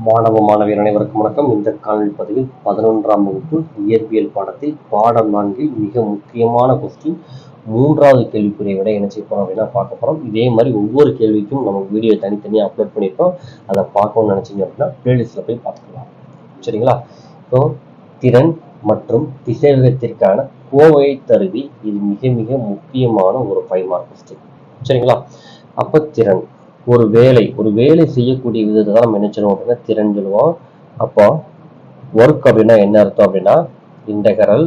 மாணவ மாணவியர் அனைவருக்கும் வணக்கம். இந்த காணொலி பதிவில் 11ஆம் வகுப்பு இயற்பியல் பாடத்தில் பாடம் 4 மிக முக்கியமான கொஸ்டின் 3வது கேள்விக்குறியை விட என்ன செய்ய போறோம் அப்படின்னா பார்க்க போறோம். இதே மாதிரி ஒவ்வொரு கேள்விக்கும் நம்ம வீடியோ தனித்தனியாக அப்லோட் பண்ணியிருக்கோம். அதை பார்க்கணும்னு நினைச்சீங்க அப்படின்னா பிளேலிஸ்ட்ல போய் பார்த்துக்கலாம். சரிங்களா? ஸோ திறன் மற்றும் திசைவேகத்திற்கான கோவையை தருவி இது மிக மிக முக்கியமான ஒரு 5 மார்க் கொஸ்டின். சரிங்களா? அப்ப திறன் ஒரு வேலை செய்யக்கூடிய விதத்தை தான் நம்ம என்ன சொல்லுவோம் அப்படின்னா திறன் சொல்லுவோம். அப்போ ஒர்க் அப்படின்னா என்ன அர்த்தம் அப்படின்னா இன்டகரல்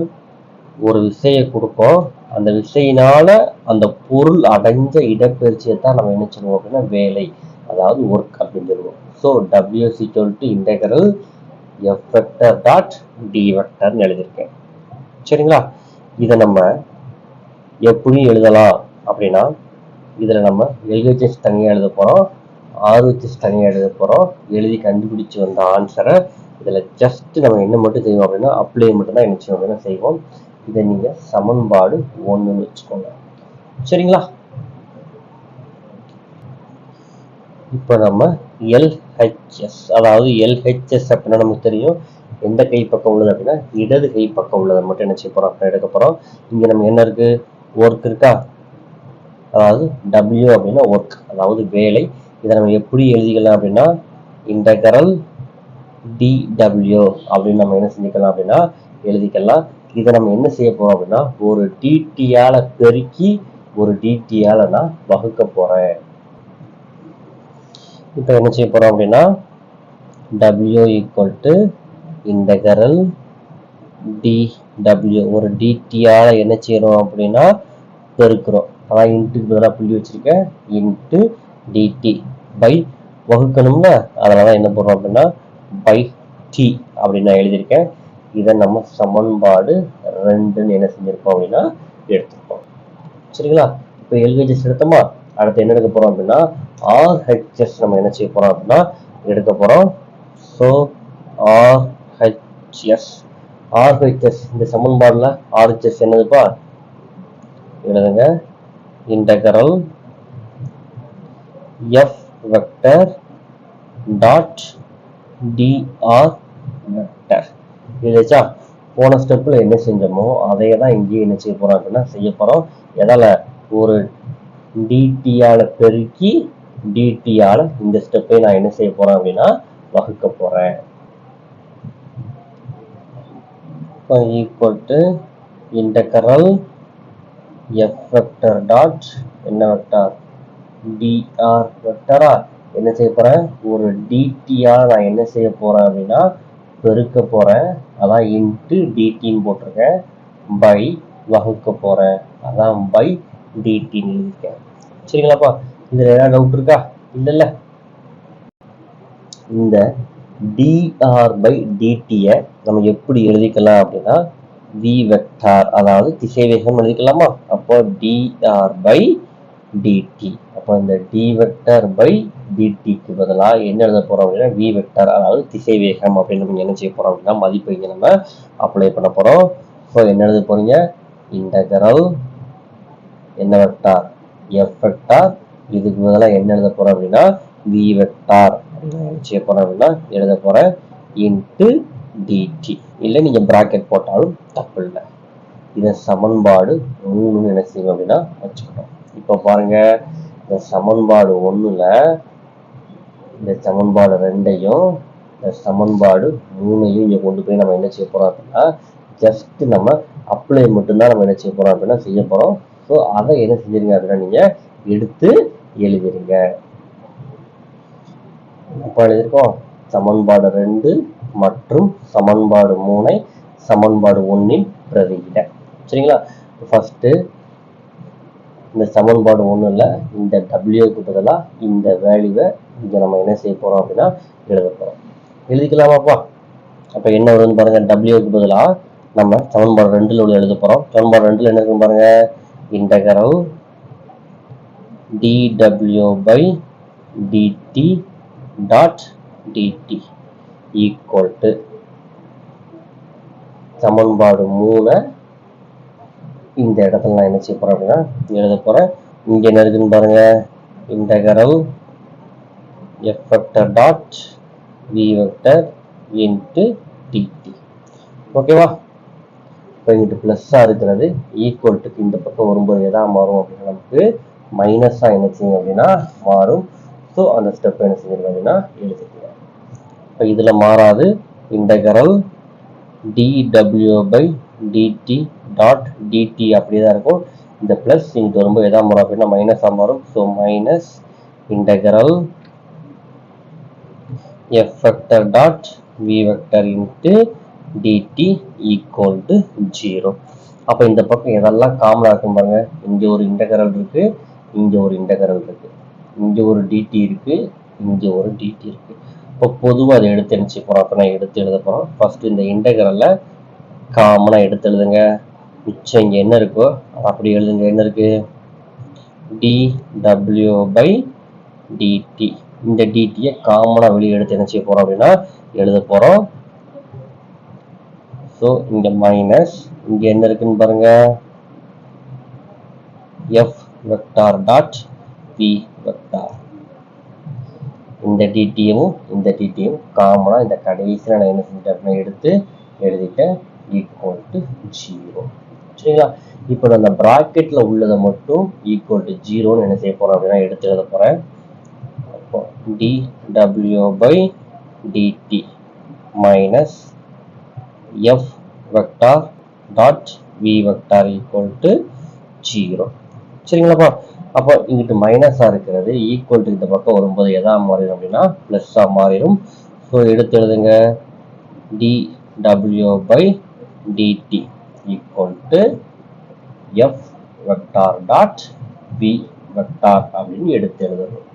ஒரு விசையை கொடுப்போம், அந்த விசையினால அந்த பொருள் அடைஞ்ச இடப்பெயர்ச்சியை தான் நம்ம என்ன சொல்லுவோம் அப்படின்னா வேலை, அதாவது ஒர்க் அப்படின்னு சொல்லுவோம். So W = integral F vector dot D வெக்டர்னு எழுதியிருக்கேன். சரிங்களா? இதை நம்ம எப்படி எழுதலாம் அப்படின்னா இதில் நம்ம LHS தனியாக எழுத போகிறோம், RHS தனியாக எழுத போகிறோம். எழுதி கண்டுபிடிச்சி வந்த ஆன்சரை இதில் ஜஸ்ட் நம்ம என்ன மட்டும் செய்வோம் அப்படின்னா அப்ளை மட்டும்தான் என்ன செய்வோம் அப்படின்னா செய்வோம். இதை நீங்கள் சமன்பாடு 1ன்னு வச்சுக்கோங்க. சரிங்களா? இப்போ நம்ம LHS, அதாவது LHS அப்படின்னா நமக்கு தெரியும் எந்த கை பக்கம் உள்ளது அப்படின்னா இடது கை பக்கம் உள்ளதை மட்டும் என்ன செய்ய போகிறோம் அப்படின்னா எடுக்க போகிறோம். இங்கே நம்ம என்ன இருக்குது, ஒர்க் இருக்கா, அதாவது W அப்படின்னா ஒர்க், அதாவது வேலை. இதை நம்ம எப்படி எழுதிக்கலாம் அப்படின்னா இன்டகரல் dW அப்படின்னு நம்ம என்ன செஞ்சுக்கலாம் அப்படின்னா எழுதிக்கலாம். இதை நம்ம என்ன செய்ய போறோம் அப்படின்னா ஒரு DTயால பெருக்கி ஒரு DTயால நான் வகுக்க போறேன். இப்போ என்ன செய்ய போறோம் அப்படின்னா W = இன்டகரல் dW ஒரு DTயால என்ன செய்யறோம் அப்படின்னா பெருக்கிறோம். அதான் இன்ட்டுக்கு பதிலாக புள்ளி வச்சிருக்கேன், இன்ட்டு DT பை வகுக்கணும்ல, அதனால என்ன போடுறோம் அப்படின்னா பை T அப்படின்னு நான் எழுதியிருக்கேன். இதை நம்ம சமன்பாடு 2ன்னு என்ன செஞ்சிருக்கோம் அப்படின்னா எடுத்துருக்கோம். சரிங்களா? இப்போ LHS எடுத்தோமா, அடுத்து என்ன எடுக்க போறோம் அப்படின்னா RHS நம்ம என்ன செய்ய போறோம் அப்படின்னா எடுக்க போறோம். ஸோ RHS இந்த சமன்பாடுல RHS என்னதுப்பா எழுதுங்க, integral F vector dot dr vector. இல்லைச்சா? போன ஸ்டெப்ல என்ன செஞ்சோமோ அதையே தான் இங்கேயே என்ன செய்ய போறோம் அப்படின்னா செய்ய போறோம். எதால ஒரு DTயால பெருக்கி DTயால இந்த ஸ்டெப்பை நான் என்ன செய்ய போறேன் அப்படின்னா வகுக்க போறேன். Equal to integral F vector dot என்ன வெக்டர் dr வெக்டரா என்ன செய்ய போறேன், ஒரு DTயால நான் என்ன செய்ய போறேன் அப்படின்னா பெருக்க போறேன், அதான் இன்ட்டு DTன்னு போட்டிருக்கேன், பை வகுக்க போறேன், அதான் பை DTன்னு இருக்கேன். சரிங்களாப்பா? இதுல ஏதாவது டவுட் இருக்கா? இல்லைல்ல. இந்த dr பை DTயை நம்ம எப்படி எழுதிக்கலாம் அப்படின்னா V வெக்டார், அதாவது திசைவேகம் எழுதிக்கலாமா? அப்போ dr பை DT, அப்போ இந்த D வெக்டர் பை DTக்கு பதிலாக என்ன எழுத போறோம் அப்படின்னா V வெக்டர், அதாவது திசைவேகம் அப்படின்னு நம்ம என்ன செய்ய போறோம் அப்படின்னா மதிப்பு இங்கே நம்ம அப்ளை பண்ண போறோம். ஸோ என்ன எழுத போறீங்க, இன்டகரல் என்ன வெக்டார் F வெக்டார், இதுக்கு பதிலாக என்ன எழுத போறோம் அப்படின்னா V வெக்டார் என்ன செய்ய போறோம் அப்படின்னா எழுத போறேன் இன்ட்டு DT. இல்லை நீங்க பிராக்கெட் போட்டாலும் தப்பு இல்லை. இதை சமன்பாடு 3ன்னு என்ன செய்வோம் அப்படின்னா வச்சுக்கணும். இப்போ பாருங்க, இந்த சமன்பாடு 1ல இந்த சமன்பாடு 2ஐயும் இந்த சமன்பாடு 3ஐயும் இங்க கொண்டு போய் நம்ம என்ன செய்ய போறோம் அப்படின்னா ஜஸ்ட் நம்ம அப்ளை மட்டும்தான் நம்ம என்ன செய்ய போறோம் அப்படின்னா செய்ய போறோம். ஸோ அதை என்ன செஞ்சிருங்க அப்படின்னா நீங்க எடுத்து எழுதிருங்க. இப்போ எழுதிருக்கோம் சமன்பாடு 2 மற்றும் சமன்பாடு 3ஐ சமன்பாடு 1ல் பிரதியிட. சரிங்களா? ஃபர்ஸ்ட் இந்த சமன்பாடு 1ல இந்த Wக்கு பதிலாக இந்த வேல்யூவை இங்க நம்ம என்ன செய்ய போறோம் அப்படின்னா எழுத போறோம். எழுதிக்கலாமாப்பா? அப்ப என்ன வருதுன்னு பாருங்க, Wக்கு பதிலாக நம்ம சமன்பாடு 2ல உள்ள எழுத போறோம். சமன்பாடு 2ல என்ன இருக்குன்னு பாருங்க, integral dW by DT dot DT equal to சமன்பாடு 3 இந்த இடத்துல நான் என்ன செய்ய போறேன் அப்படின்னா எழுத போறேன். இங்க என்ன இருக்குன்னு பாருங்க, integral F vector dot v vector into dt. ஓகேவா? இப்போ இங்கிட்டு ப்ளஸ்ஸாக இருக்கிறது ஈக்குவல்ட்டுக்கு இந்த பக்கம் வரும்போது எதா மாறும் அப்படின்னா நமக்கு மைனஸாக என்ன செய்யும் அப்படின்னா மாறும். ஸோ அந்த ஸ்டெப் என்ன செய்யணும் அப்படின்னா எழுதிக்கலாம். இப்போ இதில் மாறாது. Integral dw by dt dot dt அப்படியே தான் இருக்கும். இந்த ப்ளஸ் இங்கிட்டு வரும்போது எதா மாறும் அப்படின்னா மைனஸாக மாறும். So minus integral f vector dot v vector into dt equal to 0. அப்போ இந்த பக்கம் எதெல்லாம் காமனாக இருக்கும் பாருங்க. இங்கே ஒரு இன்டகரல் இருக்கு, இங்கே ஒரு இன்டகரல் இருக்கு, இங்கே ஒரு dt இருக்கு, இங்கே ஒரு dt இருக்கு. இப்போ பொதுவாக அதை எடுத்து எழுதி போகிறோம். அப்போ நான் எடுத்து எழுத போகிறோம். ஃபர்ஸ்ட் இந்த இன்டகரலில் காமனாக எடுத்து எழுதுங்க. மிச்சம் இங்கே என்ன இருக்கோ அதை அப்படி எழுதுங்க. என்ன இருக்கு? dw by dt. இந்த டிடியை காமனாக வெளியே எடுத்து என்ன செய்ய போகிறோம் அப்படின்னா எழுத போகிறோம். ஸோ இங்கே மைனஸ், இங்கே என்ன இருக்குன்னு பாருங்க, f vector dot v vector. இந்த டிடியும் இந்த டிடியும் காமனாக இந்த கடைசியில் நான் என்ன செஞ்சிட்டேன் அப்படின்னா எடுத்து எழுதிட்டேன் ஈக்குவல் டு 0. சரிங்களா? இப்போ நான் அந்த ப்ராக்கெட்டில் உள்ளதை மட்டும் ஈக்குவல் டு 0ன்னு என்ன செய்ய போகிறேன் அப்படின்னா எடுத்து எழுத போகிறேன். dw by dt minus f vector dot v vector equal to 0. சரிங்களாப்பா? அப்போ இங்கிட்டு மைனஸாக இருக்கிறது ஈக்குவல் டு இந்த பக்கம் வரும்போது எதா மாறிடும் அப்படின்னா ப்ளஸ்ஸாக மாறிடும். ஸோ எடுத்து எழுதுங்க dw by dt equal to f vector dot v vector அப்படின்னு எடுத்து எழுதணும்.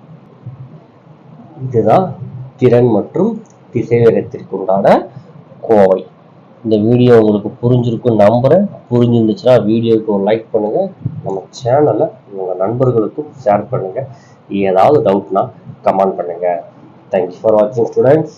இதுதான் திறன் மற்றும் திசைவேகத்திற்கு உண்டான கோவை. இந்த வீடியோ உங்களுக்கு புரிஞ்சிருக்கும் நம்புறேன். புரிஞ்சிருந்துச்சுன்னா வீடியோவுக்கு ஒரு லைக் பண்ணுங்க, நம்ம சேனலை உங்கள் நண்பர்களுக்கும் ஷேர் பண்ணுங்க. ஏதாவது டவுட்னா கமெண்ட் பண்ணுங்க. தேங்க்யூ ஃபார் வாட்சிங் ஸ்டூடெண்ட்ஸ்.